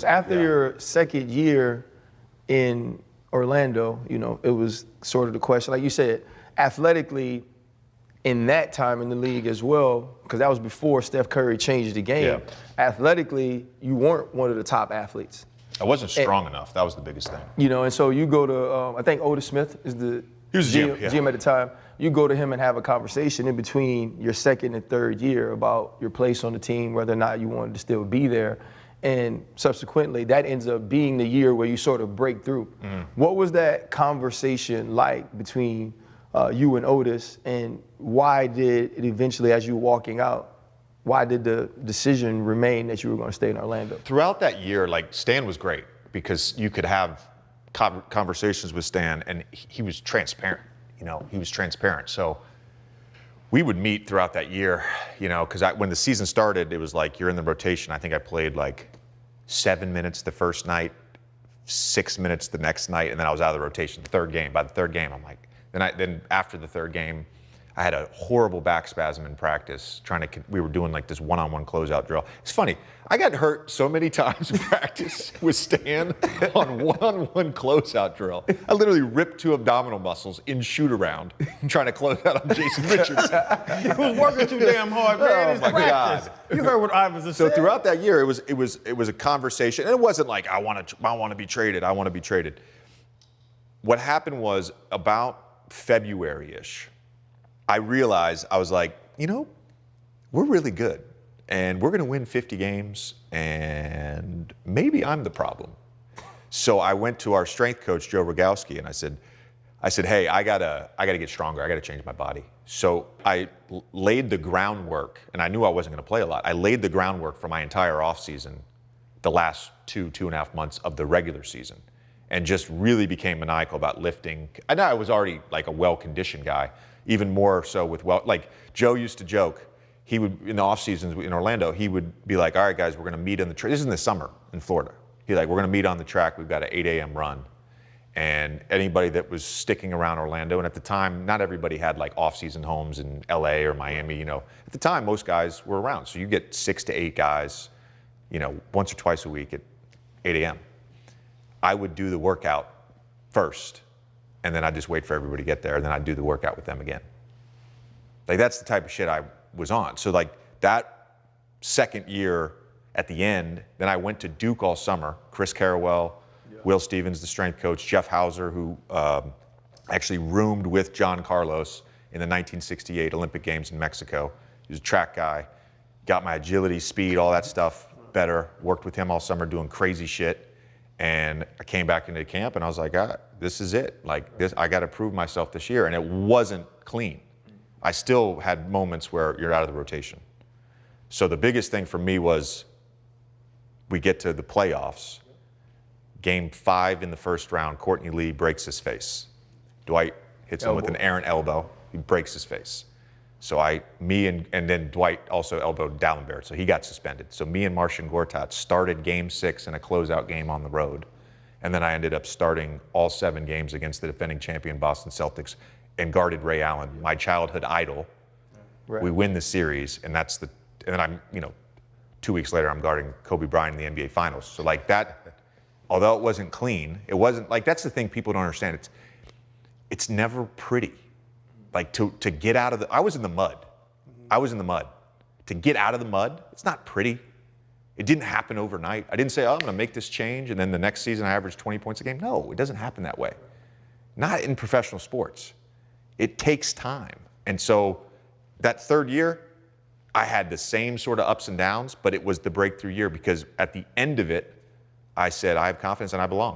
After your second year in Orlando, you know, it was sort of the question, like you said, athletically, in that time in the league as well, because that was before Steph Curry changed the game. Yeah. Athletically, you weren't one of the top athletes. I wasn't strong enough. That was the biggest thing. You know, and so you go to, I think Otis Smith is the GM at the time. You go to him and have a conversation in between your second and third year about your place on the team, whether or not you wanted to still be there. And subsequently, that ends up being the year where you sort of break through. Mm-hmm. What was that conversation like between you and Otis, and why did it eventually, as you were walking out, why did the decision remain that you were going to stay in Orlando? Throughout that year, like, Stan was great because you could have conversations with Stan, and he was transparent. You know, he was transparent. So we would meet throughout that year, you know, because when the season started, it was like you're in the rotation. I think I played like 7 minutes the first night, 6 minutes the next night, and then I was out of the rotation the third game. By the third game, I'm like, then after the third game, I had a horrible back spasm in practice we were doing like this one-on-one closeout drill. It's funny, I got hurt so many times in practice with Stan on one-on-one closeout drill. I literally ripped 2 abdominal muscles in shoot around trying to close out on Jason Richardson. He was working too damn hard, man. Oh my God. You heard what Iverson said. So throughout that year, it was a conversation, and it wasn't like I want to be traded. I want to be traded. What happened was about February-ish, I realized, I was like, you know, we're really good, and we're going to win 50 games, and maybe I'm the problem. So I went to our strength coach, Joe Rogowski, and I said, hey, I gotta get stronger. I gotta change my body. So I laid the groundwork, and I knew I wasn't going to play a lot. I laid the groundwork for my entire offseason, the last 2.5 months of the regular season, and just really became maniacal about lifting. I know I was already like a well-conditioned guy, even more so with like Joe used to joke, he would, in the off seasons in Orlando, he would be like, all right guys, we're gonna meet on the track. This is in the summer in Florida. He's like, we're gonna meet on the track. We've got an 8 a.m. run. And anybody that was sticking around Orlando, and at the time, not everybody had like off-season homes in LA or Miami, you know. At the time, most guys were around. So you get 6 to 8 guys, you know, once or twice a week at 8 a.m. I would do the workout first, and then I'd just wait for everybody to get there, and then I'd do the workout with them again. Like, that's the type of shit I was on. So like that second year at the end, then I went to Duke all summer. Chris Carrawell, Will Stevens, the strength coach, Jeff Hauser, who actually roomed with John Carlos in the 1968 Olympic Games in Mexico. He was a track guy, got my agility, speed, all that stuff better, worked with him all summer doing crazy shit. And I came back into camp and I was like, this is it. Like this, I got to prove myself this year. And it wasn't clean. I still had moments where you're out of the rotation. So the biggest thing for me was we get to the playoffs. Game 5 in the first round, Courtney Lee breaks his face. Dwight hits him with an errant elbow. He breaks his face. So and then Dwight also elbowed Dallenberg, so he got suspended. So me and Marcin Gortat started Game 6 in a closeout game on the road. And then I ended up starting all 7 games against the defending champion Boston Celtics and guarded Ray Allen, my childhood idol. Right. We win the series, and then I'm, 2 weeks later I'm guarding Kobe Bryant in the NBA Finals. So like that, although it wasn't clean, it wasn't, like, that's the thing people don't understand. It's never pretty. Like to get out of I was in the mud. I was in the mud. To get out of the mud, it's not pretty. It didn't happen overnight. I didn't say, I'm gonna make this change and then the next season I average 20 points a game. No, it doesn't happen that way. Not in professional sports. It takes time. And so that third year, I had the same sort of ups and downs, but it was the breakthrough year because at the end of it, I said, I have confidence and I belong.